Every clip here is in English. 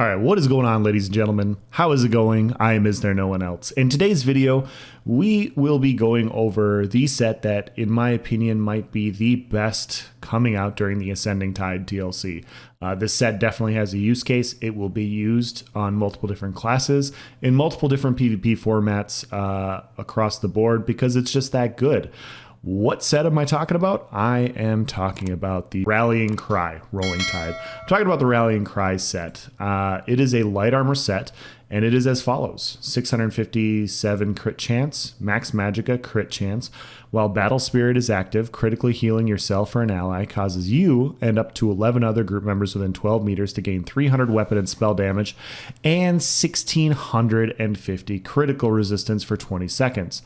All right, what is going on, ladies and gentlemen? How is it going? I am Is There No One Else? In today's video, we will be going over the set that, in my opinion, might be the best coming out during the Ascending Tide DLC. This set definitely has a use case. It will be used on multiple different classes in multiple different PvP formats across the board because it's just that good. What set am I talking about? I am talking about the Rallying Cry Rolling Tide. I'm talking about the Rallying Cry set. It is a light armor set, and it is as follows. 657 crit chance, max magicka crit chance. While Battle Spirit is active, critically healing yourself or an ally causes you and up to 11 other group members within 12 meters to gain 300 weapon and spell damage and 1650 critical resistance for 20 seconds.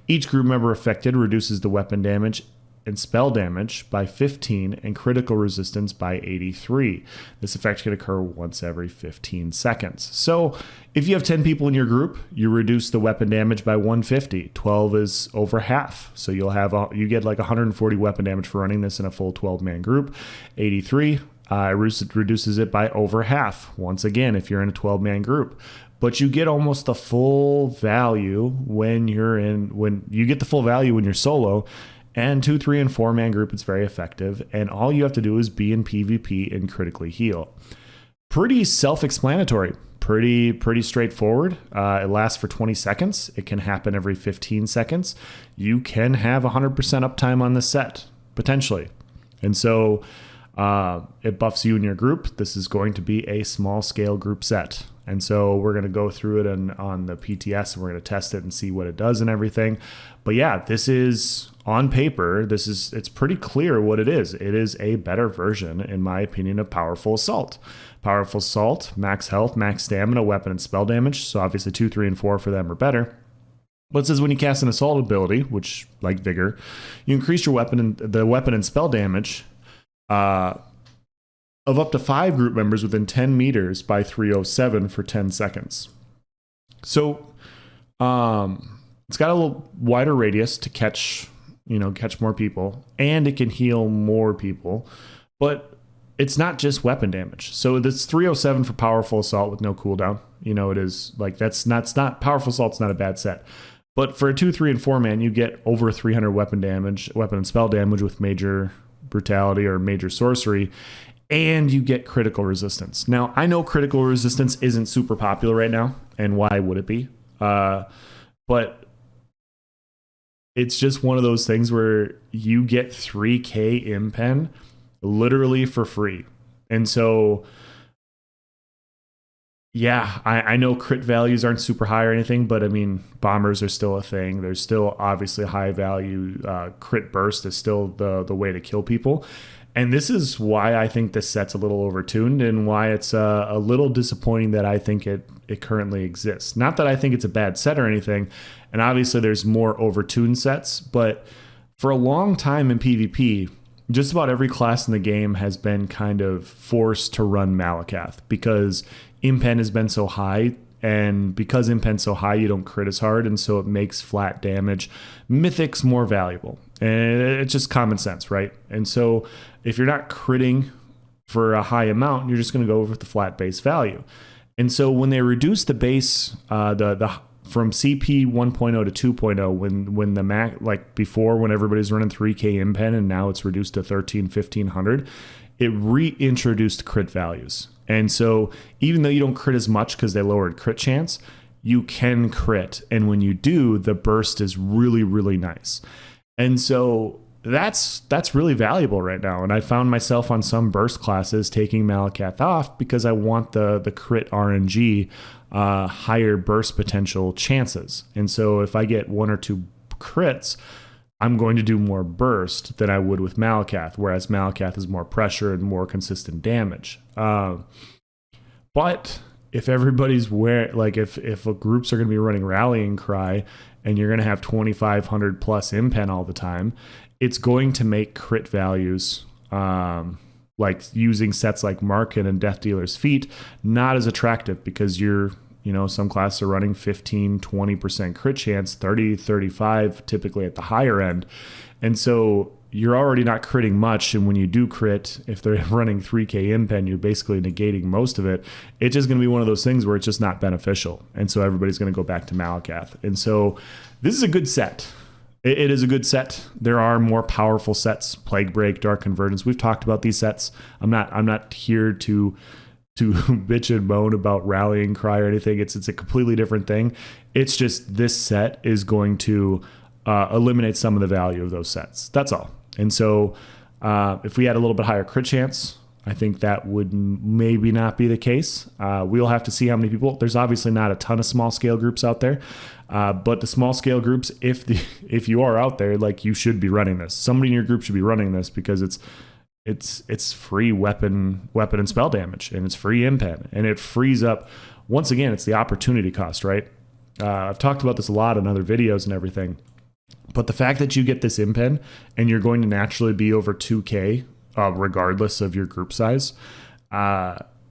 Each group member affected reduces the weapon damage and spell damage by 15 and critical resistance by 83. This effect can occur once every 15 seconds. So if you have 10 people in your group, you reduce the weapon damage by 150. 12 is over half. So you get like 140 weapon damage for running this in a full 12-man group. 83 reduces it by over half. Once again, if you're in a 12-man group. But you get almost the full value when you're solo. And 2, 3, and 4-man group, it's very effective. And all you have to do is be in PvP and critically heal. Pretty self-explanatory. Pretty straightforward. It lasts for 20 seconds. It can happen every 15 seconds. You can have 100% uptime on this set, potentially. And so it buffs you and your group. This is going to be a small-scale group set. And so we're going to go through it on the PTS, and we're going to test it and see what it does and everything. But yeah, this is, on paper, it's pretty clear what it is. It is a better version, in my opinion, of Powerful Assault. Powerful Assault, max health, max stamina, weapon, and spell damage. So obviously 2, 3, and 4 for them are better. But it says when you cast an assault ability, which, like Vigor, you increase your weapon and spell damage of up to 5 group members within 10 meters by 307 for 10 seconds. So it's got a little wider radius to catch more people, and it can heal more people, but it's not just weapon damage. So this 307 for Powerful Assault with no cooldown. It is like, that's not Powerful Assault's not a bad set. But for a 2, 3, and 4 man, you get over 300 weapon and spell damage with major brutality or major sorcery, and you get critical resistance. Now, I know critical resistance isn't super popular right now, and why would it be? But it's just one of those things where you get 3k impen literally for free. And so, yeah, I know crit values aren't super high or anything, but I mean, bombers are still a thing. There's still obviously high value. Crit burst is still the way to kill people. And this is why I think this set's a little overtuned, and why it's a little disappointing that I think it currently exists. Not that I think it's a bad set or anything, and obviously there's more overtuned sets, but for a long time in PvP, just about every class in the game has been kind of forced to run Malakath because impen has been so high. And because impen's so high, you don't crit as hard, and so it makes flat damage mythics more valuable. And it's just common sense, right? And so if you're not critting for a high amount, you're just going to go with the flat base value. And so when they reduce the base, from CP 1.0 to 2.0, when the max, like before, when everybody's running 3k impen, and now it's reduced to 1500, it reintroduced crit values. And so even though you don't crit as much because they lowered crit chance, you can crit. And when you do, the burst is really, really nice. And so that's really valuable right now. And I found myself on some burst classes taking Malakath off because I want the crit RNG, higher burst potential chances. And so if I get 1 or 2 crits, I'm going to do more burst than I would with Malakath, whereas Malakath is more pressure and more consistent damage. But if everybody's if groups are going to be running Rallying Cry and you're going to have 2,500 plus impen all the time, it's going to make crit values, like using sets like Market and Death Dealer's Feet, not as attractive because some classes are running 15-20% crit chance, 30-35 typically at the higher end. And so you're already not critting much. And when you do crit, if they're running 3K impen, you're basically negating most of it. It's just going to be one of those things where it's just not beneficial. And so everybody's going to go back to Malakath. And so this is a good set. It is a good set. There are more powerful sets, Plague Break, Dark Convergence. We've talked about these sets. I'm not here to bitch and moan about Rallying Cry or anything. It's a completely different thing. It's just this set is going to eliminate some of the value of those sets. That's all. And so if we had a little bit higher crit chance, I think that would maybe not be the case. We'll have to see how many people. There's obviously not a ton of small scale groups out there, but the small scale groups, if you are out there, like, you should be running this. Somebody in your group should be running this because it's free weapon and spell damage, and it's free impen, and it frees up. Once again, it's the opportunity cost, right? I've talked about this a lot in other videos and everything, but the fact that you get this impen and you're going to naturally be over 2K, regardless of your group size,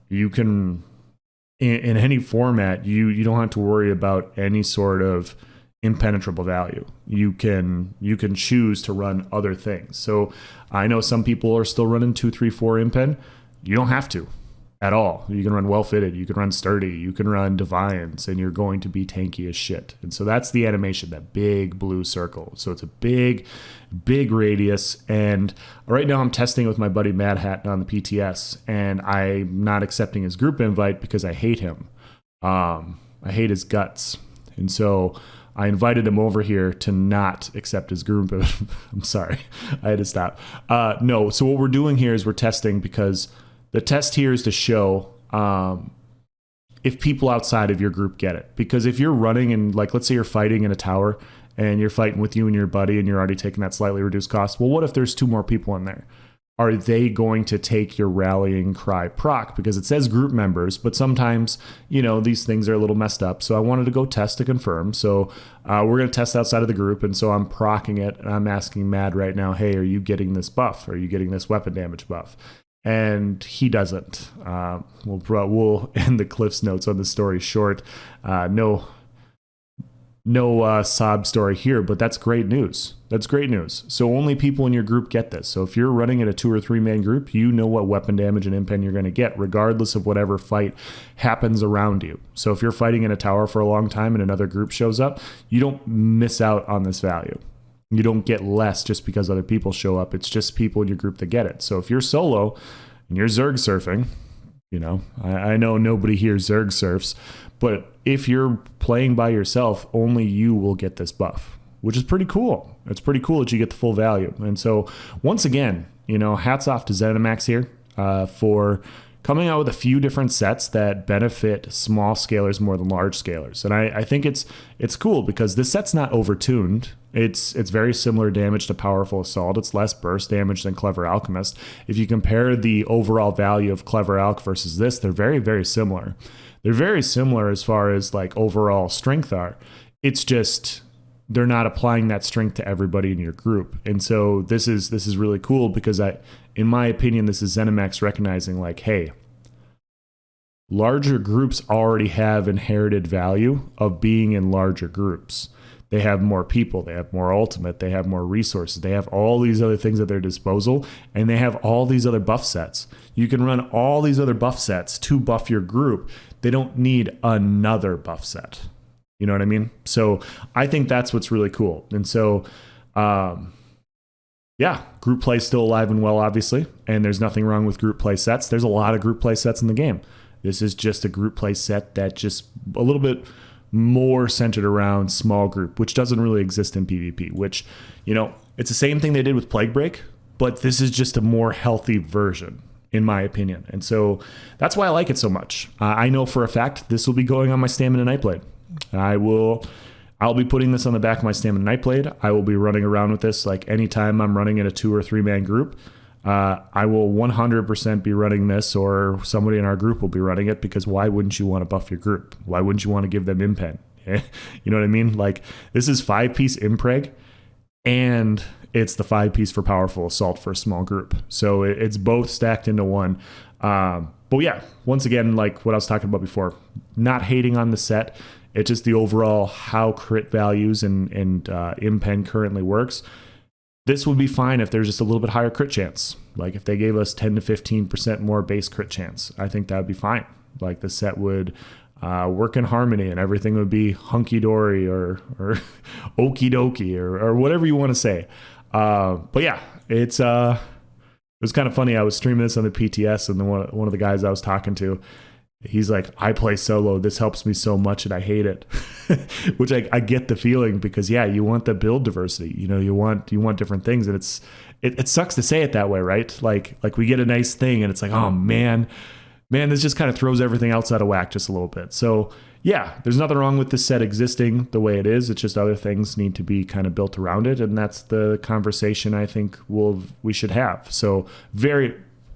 you can, in any format, you don't have to worry about any sort of impenetrable value. You can choose to run other things. So I know some people are still running 2, 3, 4 impen. You don't have to at all. You can run Well Fitted, you can run Sturdy, you can run Defiance, and you're going to be tanky as shit. And so that's the animation, that big blue circle. So it's a big radius. And right now I'm testing with my buddy Mad Hat on the PTS, and I'm not accepting his group invite because I hate him. I hate his guts. And so I invited him over here to not accept his group. I'm sorry, I had to stop. No, so what we're doing here is we're testing, because the test here is to show if people outside of your group get it. Because if you're running and, like, let's say you're fighting in a tower and you're fighting with you and your buddy and you're already taking that slightly reduced cost, well, what if there's 2 more people in there? Are they going to take your Rallying Cry proc? Because it says group members, but sometimes, these things are a little messed up. So I wanted to go test to confirm. So we're going to test outside of the group. And so I'm procking it, and I'm asking Mad right now, hey, are you getting this buff? Are you getting this weapon damage buff? And he doesn't. We'll end the Cliff's notes on the story short. No sob story here, but that's great news. That's great news. So only people in your group get this. So if you're running in a 2 or 3 man group, you know what weapon damage and impen you're going to get, regardless of whatever fight happens around you. So if you're fighting in a tower for a long time and another group shows up, you don't miss out on this value. You don't get less just because other people show up. It's just people in your group that get it. So if you're solo and you're Zerg surfing, I know nobody here Zerg surfs, but if you're playing by yourself, only you will get this buff, which is pretty cool. It's pretty cool that you get the full value. And so once again, hats off to Zenimax here for coming out with a few different sets that benefit small scalers more than large scalers. And I think it's cool because this set's not overtuned. It's very similar damage to Powerful Assault. It's less burst damage than Clever Alchemist. If you compare the overall value of Clever Alch versus this, they're very, very similar. They're very similar as far as like overall strength are. It's just they're not applying that strength to everybody in your group. And so this is really cool because in my opinion, this is ZeniMax recognizing like, hey, larger groups already have inherited value of being in larger groups. They have more people, they have more ultimate, they have more resources, they have all these other things at their disposal, and they have all these other buff sets. You can run all these other buff sets to buff your group. They don't need another buff set. You know what I mean? So I think that's what's really cool. And so, yeah, group play is still alive and well, obviously, and there's nothing wrong with group play sets. There's a lot of group play sets in the game. This is just a group play set that just a little bit more centered around small group, which doesn't really exist in PvP, which, it's the same thing they did with Plague Break, but this is just a more healthy version, in my opinion. And so that's why I like it so much. I know for a fact this will be going on my Stamina Nightblade. I'll be putting this on the back of my Stamina Nightblade. I will be running around with this like anytime I'm running in a 2 or 3 man group. I will 100% be running this, or somebody in our group will be running it, because why wouldn't you want to buff your group? Why wouldn't you want to give them impen? You know what I mean? Like, this is 5-piece impreg, and it's the 5-piece for Powerful Assault for a small group. So it's both stacked into one. But yeah, once again, like what I was talking about before, not hating on the set. It's just the overall how crit values and impen currently works. This would be fine if there's just a little bit higher crit chance. Like if they gave us 10 to 15% more base crit chance, I think that would be fine. Like the set would work in harmony and everything would be hunky-dory or okie dokie or whatever you want to say. But yeah, it was kind of funny. I was streaming this on the PTS, and then one of the guys I was talking to, he's like, I play solo. This helps me so much and I hate it. Which I get the feeling, because yeah, you want the build diversity. You know, you want different things, and it sucks to say it that way, right? Like we get a nice thing and it's like, oh man, this just kind of throws everything outside of whack just a little bit. So yeah, there's nothing wrong with this set existing the way it is. It's just other things need to be kind of built around it, and that's the conversation I think we should have. So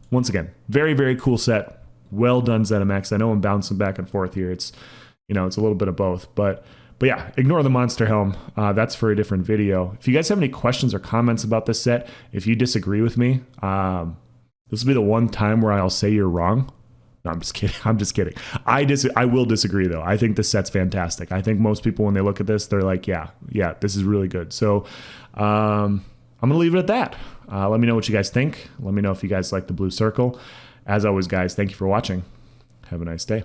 once again, very, very cool set. Well done, Zenimax. I know I'm bouncing back and forth here. It's a little bit of both, but yeah, ignore the monster helm. That's for a different video. If you guys have any questions or comments about this set, if you disagree with me, this will be the one time where I'll say you're wrong. No, I'm just kidding. I will disagree though. I think this set's fantastic. I think most people, when they look at this, they're like, yeah, this is really good. So I'm gonna leave it at that. Let me know what you guys think. Let me know if you guys like the blue circle. As always, guys, thank you for watching. Have a nice day.